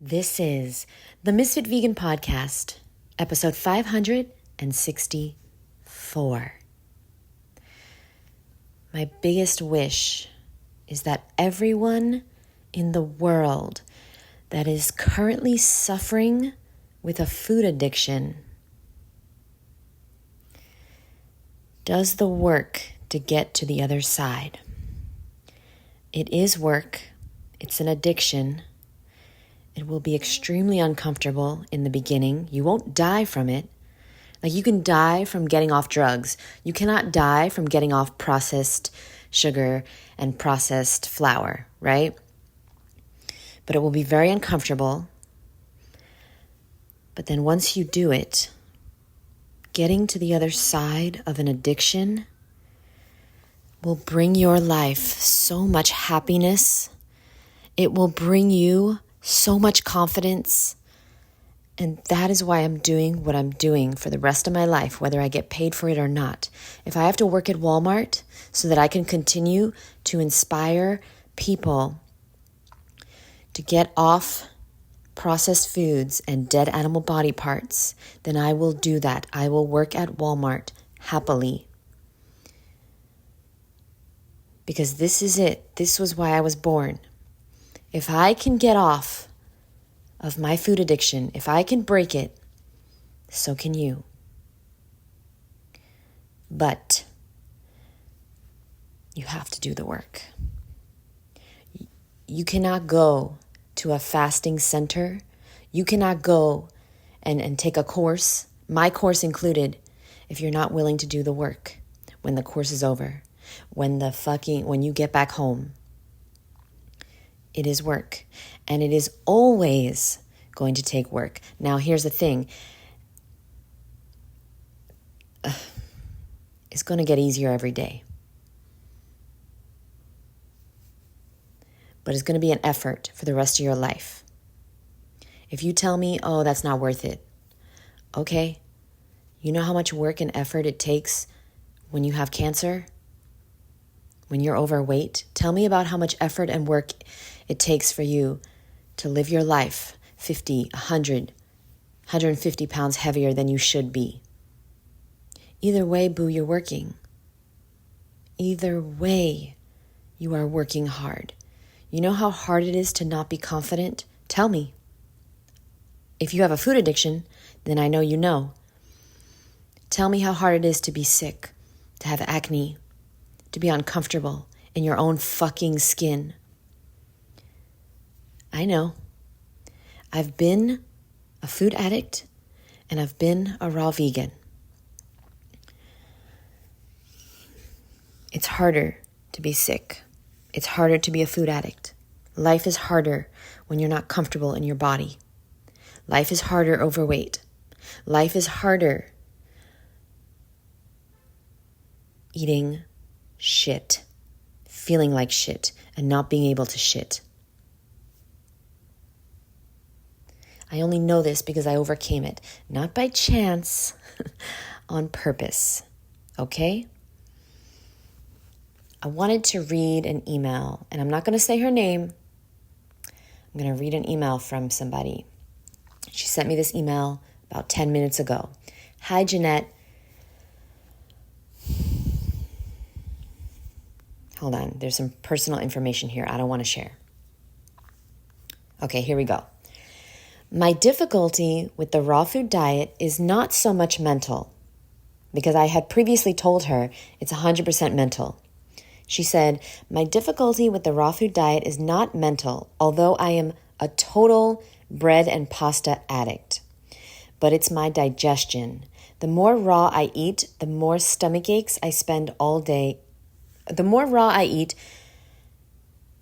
This is the Ms.FitVegan Podcast, episode 564. My biggest wish is that everyone in the world that is currently suffering with a food addiction does the work to get to the other side. It is work. It's an addiction. It will be extremely uncomfortable in the beginning. You won't die from it. Like you can die from getting off drugs. You cannot die from getting off processed sugar and processed flour, right? But it will be very uncomfortable. But then once you do it, getting to the other side of an addiction will bring your life so much happiness. It will bring you so much confidence. And that is why I'm doing what I'm doing for the rest of my life, whether I get paid for it or not. If I have to work at Walmart so that I can continue to inspire people to get off processed foods and dead animal body parts, then I will do that. I will work at Walmart happily. Because this is it. This was why I was born. If I can get off of my food addiction, if I can break it, so can you. But you have to do the work. You cannot go to a fasting center. You cannot go and take a course, my course included, if you're not willing to do the work when the course is over, when you get back home. It is work, and it is always going to take work. Now, here's the thing. It's going to get easier every day. But it's going to be an effort for the rest of your life. If you tell me, oh, that's not worth it. Okay. You know how much work and effort it takes when you have cancer? When you're overweight? Tell me about how much effort and work it takes for you to live your life 50, 100, 150 pounds heavier than you should be. Either way, boo, you're working. Either way, you are working hard. You know how hard it is to not be confident? Tell me. If you have a food addiction, then I know you know. Tell me how hard it is to be sick, to have acne, to be uncomfortable in your own fucking skin. I know. I've been a food addict and I've been a raw vegan. It's harder to be sick. It's harder to be a food addict. Life is harder when you're not comfortable in your body. Life is harder overweight. Life is harder eating shit, feeling like shit, and not being able to shit. I only know this because I overcame it, not by chance, on purpose. Okay? I wanted to read an email, and I'm not going to say her name. I'm going to read an email from somebody. She sent me this email about 10 minutes ago. Hi, Jeannette. Hold on. There's some personal information here I don't want to share. Okay, here we go. My difficulty with the raw food diet is not so much mental, because I had previously told her it's 100% mental. She said, my difficulty with the raw food diet is not mental, although I am a total bread and pasta addict. But it's my digestion. The more raw I eat, the more stomach aches I spend all day. The more raw I eat,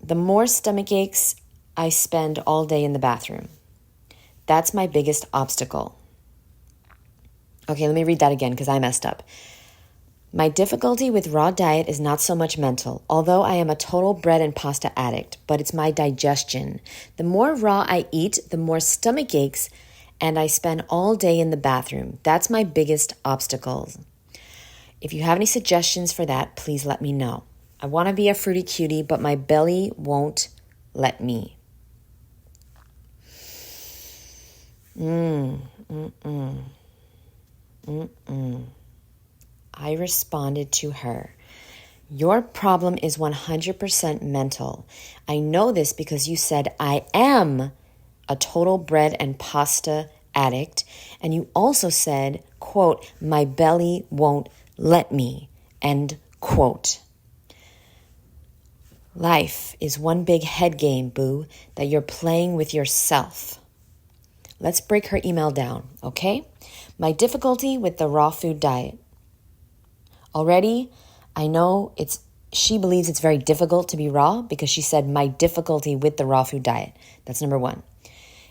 the more stomach aches I spend all day in the bathroom. That's my biggest obstacle. Okay, let me read that again because I messed up. My difficulty with raw diet is not so much mental, although I am a total bread and pasta addict, but it's my digestion. The more raw I eat, the more stomach aches, and I spend all day in the bathroom. That's my biggest obstacle. If you have any suggestions for that, please let me know. I want to be a fruity cutie, but my belly won't let me. I responded to her, your problem is 100% mental. I know this because you said I am a total bread and pasta addict. And you also said, quote, my belly won't let me, end quote. Life is one big head game, boo, that you're playing with yourself. Let's break her email down, okay? My difficulty with the raw food diet. Already, I know she believes it's very difficult to be raw because she said my difficulty with the raw food diet. That's number one.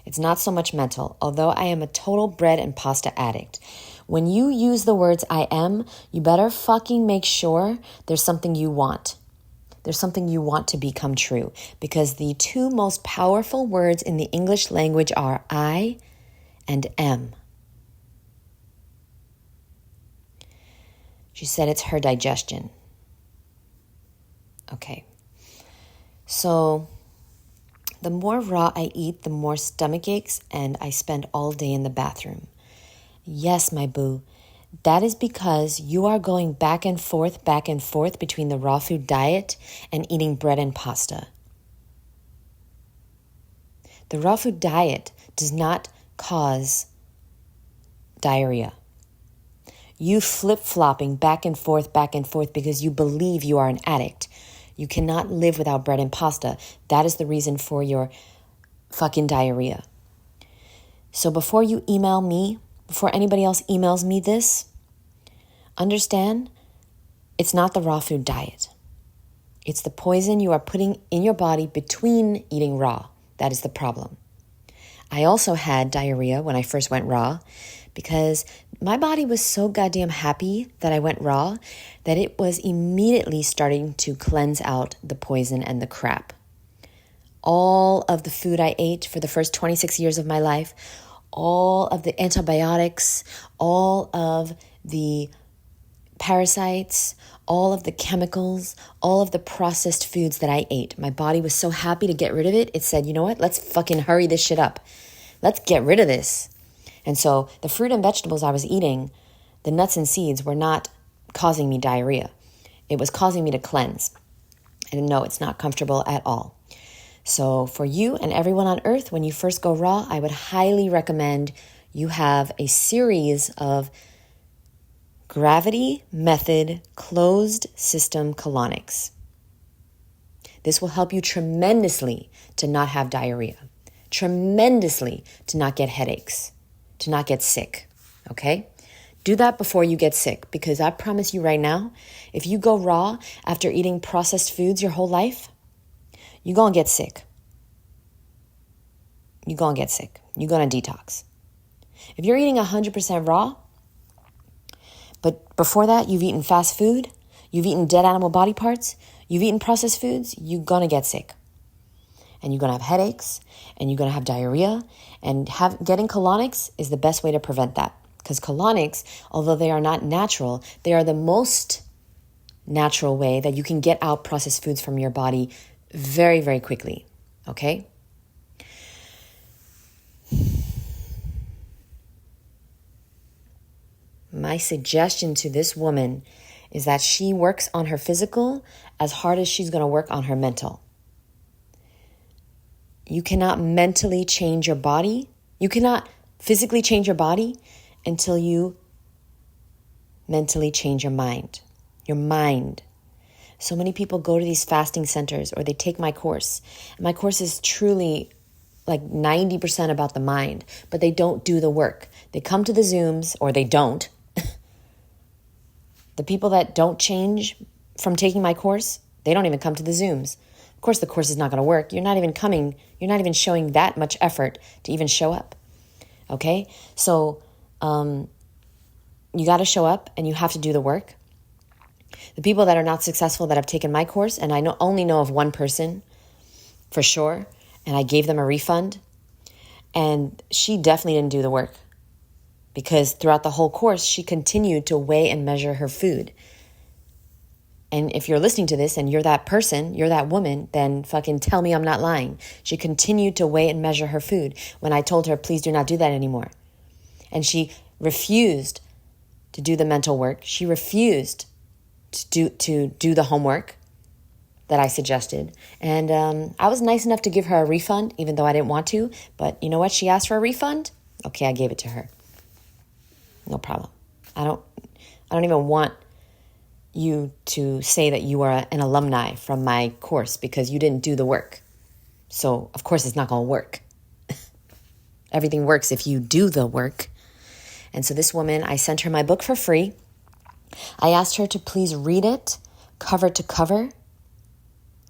It's not so much mental, although I am a total bread and pasta addict. When you use the words I am, you better fucking make sure there's something you want. There's something you want to become true, because the two most powerful words in the English language are I and am. She said it's her digestion. Okay. So the more raw I eat, the more stomach aches, and I spend all day in the bathroom. Yes, my boo. That is because you are going back and forth between the raw food diet and eating bread and pasta. The raw food diet does not cause diarrhea. You flip-flopping back and forth because you believe you are an addict. You cannot live without bread and pasta. That is the reason for your fucking diarrhea. So before you email me, before anybody else emails me this, understand it's not the raw food diet. It's the poison you are putting in your body between eating raw. That is the problem. I also had diarrhea when I first went raw because my body was so goddamn happy that I went raw that it was immediately starting to cleanse out the poison and the crap. All of the food I ate for the first 26 years of my life, all of the antibiotics, all of the parasites, all of the chemicals, all of the processed foods that I ate. My body was so happy to get rid of it. It said, you know what? Let's fucking hurry this shit up. Let's get rid of this. And so the fruit and vegetables I was eating, the nuts and seeds, were not causing me diarrhea. It was causing me to cleanse. And no, it's not comfortable at all. So for you and everyone on earth, when you first go raw, I would highly recommend you have a series of gravity method closed system colonics. This will help you tremendously to not have diarrhea, tremendously to not get headaches, to not get sick, okay? Do that before you get sick, because I promise you right now, if you go raw after eating processed foods your whole life, you're going to get sick. You're going to get sick. You're going to detox. If you're eating 100% raw, but before that you've eaten fast food, you've eaten dead animal body parts, you've eaten processed foods, you're going to get sick. And you're going to have headaches, and you're going to have diarrhea, and getting colonics is the best way to prevent that. Because colonics, although they are not natural, they are the most natural way that you can get out processed foods from your body very, very quickly, okay? My suggestion to this woman is that she works on her physical as hard as she's going to work on her mental. You cannot mentally change your body. You cannot physically change your body until you mentally change your mind. Your mind. So many people go to these fasting centers or they take my course. And my course is truly like 90% about the mind, but they don't do the work. They come to the Zooms, or they don't. The people that don't change from taking my course, they don't even come to the Zooms. Of course, the course is not going to work. You're not even coming. You're not even showing that much effort to even show up. Okay? So you got to show up and you have to do the work. The people that are not successful that have taken my course, and I only know of one person for sure, and I gave them a refund, and she definitely didn't do the work, because throughout the whole course, she continued to weigh and measure her food. And if you're listening to this and you're that person, you're that woman, then fucking tell me I'm not lying. She continued to weigh and measure her food when I told her, please do not do that anymore. And she refused to do the mental work. She refused to do the homework that I suggested. And I was nice enough to give her a refund, even though I didn't want to. But you know what? She asked for a refund. Okay, I gave it to her. No problem. I don't even want you to say that you are an alumni from my course because you didn't do the work. So, of course, it's not going to work. Everything works if you do the work. And so this woman, I sent her my book for free. I asked her to please read it cover to cover.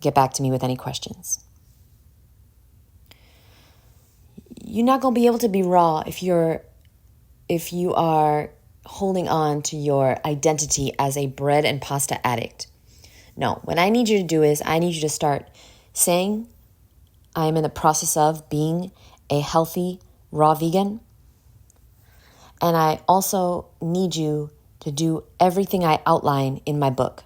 Get back to me with any questions. You're not going to be able to be raw if you are holding on to your identity as a bread and pasta addict. No, what I need you to do is I need you to start saying, I am in the process of being a healthy, raw vegan. And I also need you to do everything I outline in my book.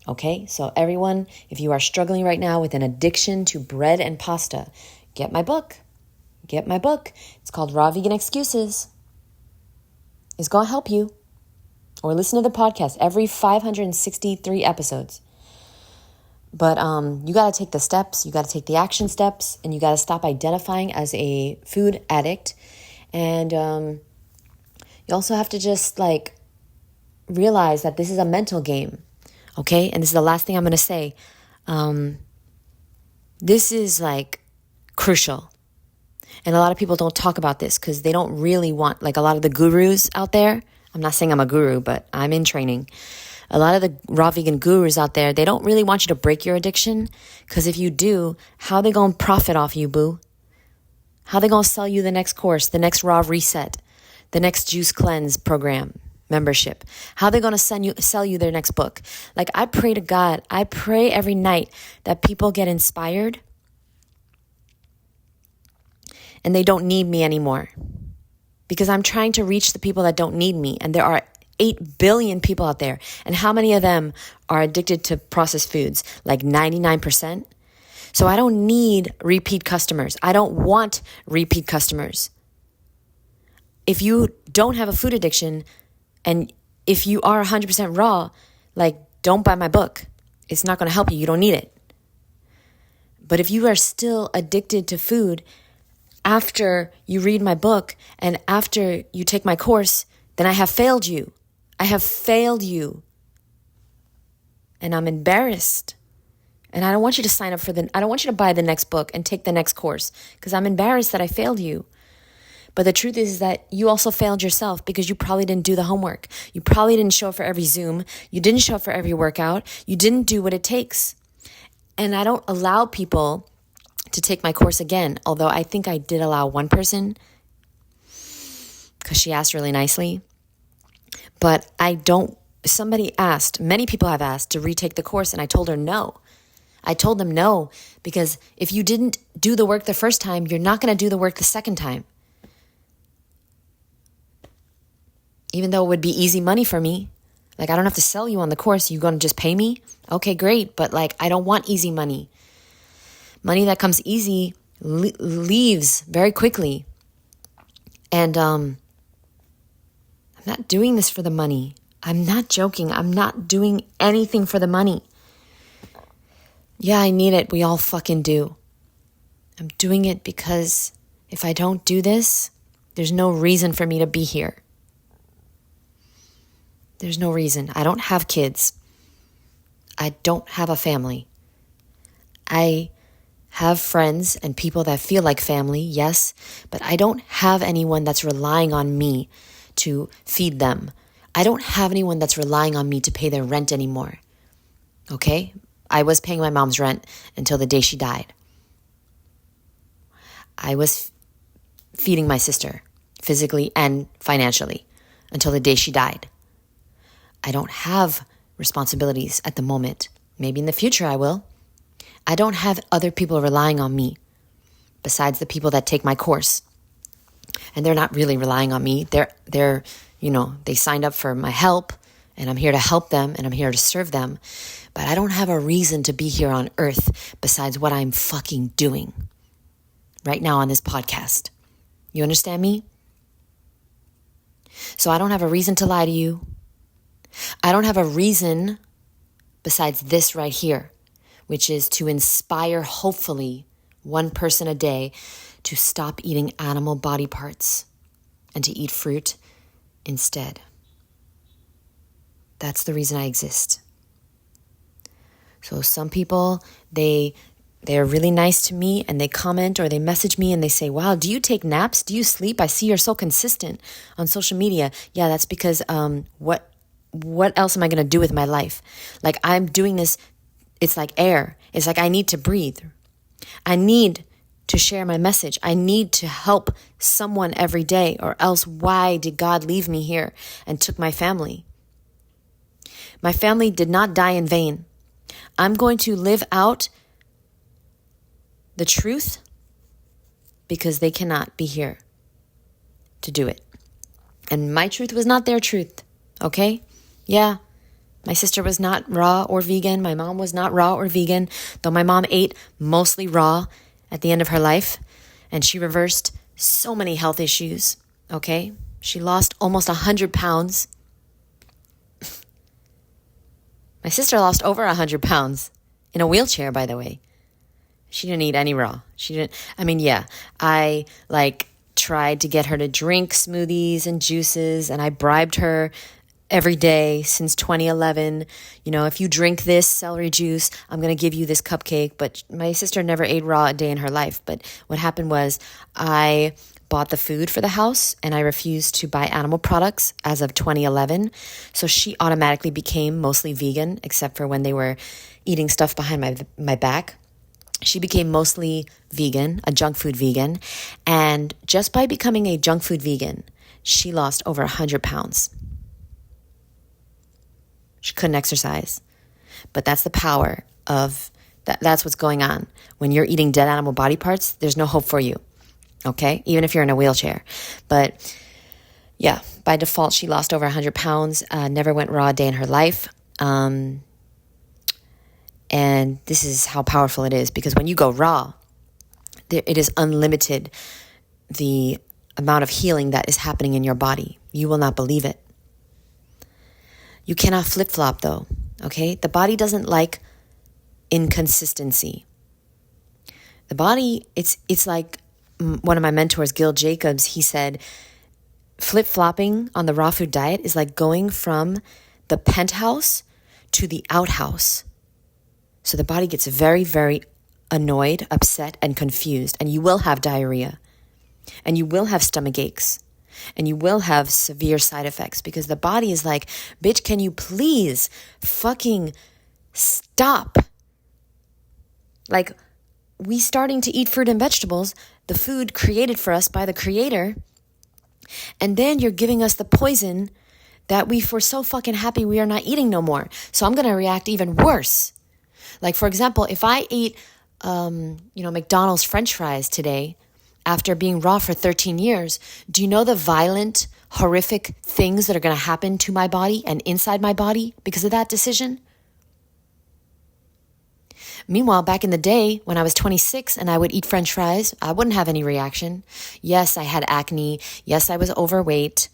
Okay? So everyone, if you are struggling right now with an addiction to bread and pasta, get my book. Get my book. It's called Raw Vegan Excuses. It's going to help you. Or listen to the podcast every 563 episodes. But you got to take the steps. You got to take the action steps. And you got to stop identifying as a food addict. And you also have to just realize that this is a mental game. Okay? And this is the last thing I'm going to say. This is crucial. And a lot of people don't talk about this because they don't really want, a lot of the gurus out there. I'm not saying I'm a guru, but I'm in training. A lot of the raw vegan gurus out there, they don't really want you to break your addiction. Because if you do, how are they going to profit off you, boo? How are they going to sell you the next course, the next raw reset, the next juice cleanse program, membership? How are they going to sell you their next book? I pray to God, I pray every night that people get inspired and they don't need me anymore. Because I'm trying to reach the people that don't need me. And there are 8 billion people out there. And how many of them are addicted to processed foods? 99%. So I don't need repeat customers. I don't want repeat customers. If you don't have a food addiction and if you are 100% raw, don't buy my book. It's not going to help you. You don't need it. But if you are still addicted to food after you read my book and after you take my course, then I have failed you. I have failed you. And I'm embarrassed. And I don't want you to sign up I don't want you to buy the next book and take the next course because I'm embarrassed that I failed you. But the truth is that you also failed yourself because you probably didn't do the homework. You probably didn't show up for every Zoom. You didn't show up for every workout. You didn't do what it takes. And I don't allow people to take my course again, although I think I did allow one person because she asked really nicely. But many people have asked to retake the course, and I told her no. I told them no, because if you didn't do the work the first time, you're not going to do the work the second time. Even though it would be easy money for me. I don't have to sell you on the course. You're going to just pay me? Okay, great. But I don't want easy money. Money that comes easy leaves very quickly. And I'm not doing this for the money. I'm not joking. I'm not doing anything for the money. Yeah, I need it. We all fucking do. I'm doing it because if I don't do this, there's no reason for me to be here. There's no reason. I don't have kids. I don't have a family. I have friends and people that feel like family, yes, but I don't have anyone that's relying on me to feed them. I don't have anyone that's relying on me to pay their rent anymore. Okay? I was paying my mom's rent until the day she died. I was feeding my sister physically and financially until the day she died. I don't have responsibilities at the moment. Maybe in the future I will. I don't have other people relying on me besides the people that take my course. And they're not really relying on me. They signed up for my help and I'm here to help them and I'm here to serve them. but I don't have a reason to be here on earth besides what I'm fucking doing right now on this podcast. You understand me? So I don't have a reason to lie to you. I don't have a reason besides this right here, which is to inspire, hopefully, one person a day to stop eating animal body parts and to eat fruit instead. That's the reason I exist. So some people, they're really nice to me and they comment or they message me and they say, wow, do you take naps? Do you sleep? I see you're so consistent on social media. Yeah, that's because what else am I going to do with my life? Like I'm doing this, it's like air. It's like I need to breathe. I need to share my message. I need to help someone every day, or else why did God leave me here and took my family? My family did not die in vain. I'm going to live out the truth because they cannot be here to do it. And my truth was not their truth, okay? Yeah, my sister was not raw or vegan. My mom was not raw or vegan, though my mom ate mostly raw at the end of her life, and she reversed so many health issues, okay? She lost almost 100 pounds. My sister lost over 100 pounds in a wheelchair, by the way. She didn't eat any raw. I tried to get her to drink smoothies and juices, and I bribed her every day since 2011. If you drink this celery juice, I'm going to give you this cupcake. But my sister never ate raw a day in her life. But what happened was I bought the food for the house and I refused to buy animal products as of 2011. So she automatically became mostly vegan, except for when they were eating stuff behind my back. She became mostly vegan, a junk food vegan. And just by becoming a junk food vegan, she lost over 100 pounds. She couldn't exercise. But that's the power of that. That's what's going on. When you're eating dead animal body parts, there's no hope for you. Okay? Even if you're in a wheelchair. But yeah, by default, she lost over 100 pounds, never went raw a day in her life. And this is how powerful it is, because when you go raw, it is unlimited, the amount of healing that is happening in your body. You will not believe it. You cannot flip-flop though, okay? The body doesn't like inconsistency. The body, it's like one of my mentors, Gil Jacobs, he said, flip-flopping on the raw food diet is like going from the penthouse to the outhouse. So the body gets very, very annoyed, upset, and confused, and you will have diarrhea, and you will have stomach aches. And you will have severe side effects because the body is like, bitch, can you please fucking stop? Like, we starting to eat fruit and vegetables, the food created for us by the Creator, and then you're giving us the poison that we were so fucking happy we are not eating no more. So I'm going to react even worse. Like, for example, if I eat, McDonald's French fries today, after being raw for 13 years, do you know the violent, horrific things that are going to happen to my body and inside my body because of that decision? Meanwhile, back in the day when I was 26 and I would eat French fries, I wouldn't have any reaction. Yes, I had acne. Yes, I was overweight.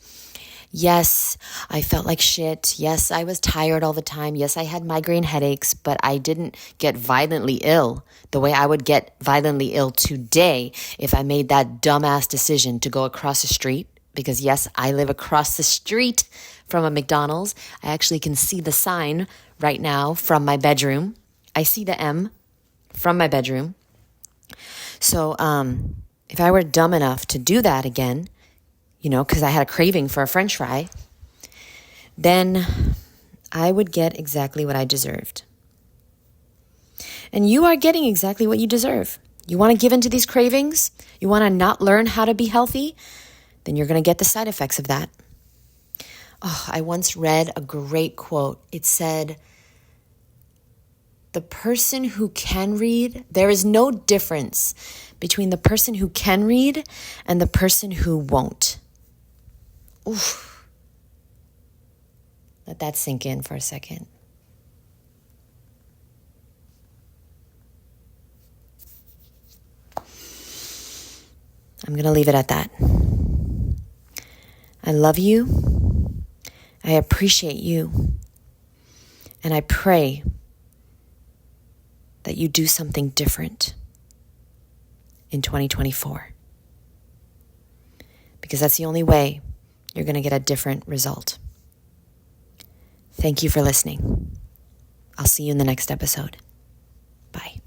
Yes, I felt like shit. Yes, I was tired all the time. Yes, I had migraine headaches, but I didn't get violently ill the way I would get violently ill today if I made that dumbass decision to go across the street. Because yes, I live across the street from a McDonald's. I actually can see the sign right now from my bedroom. I see the M from my bedroom. So if I were dumb enough to do that again, because I had a craving for a French fry, then I would get exactly what I deserved. And you are getting exactly what you deserve. You want to give into these cravings? You want to not learn how to be healthy? Then you're going to get the side effects of that. Oh, I once read a great quote. It said, the person who can read, there is no difference between the person who can read and the person who won't. Oof. Let that sink in for a second. I'm going to leave it at that. I love you. I appreciate you. And I pray that you do something different in 2024. Because that's the only way you're going to get a different result. Thank you for listening. I'll see you in the next episode. Bye.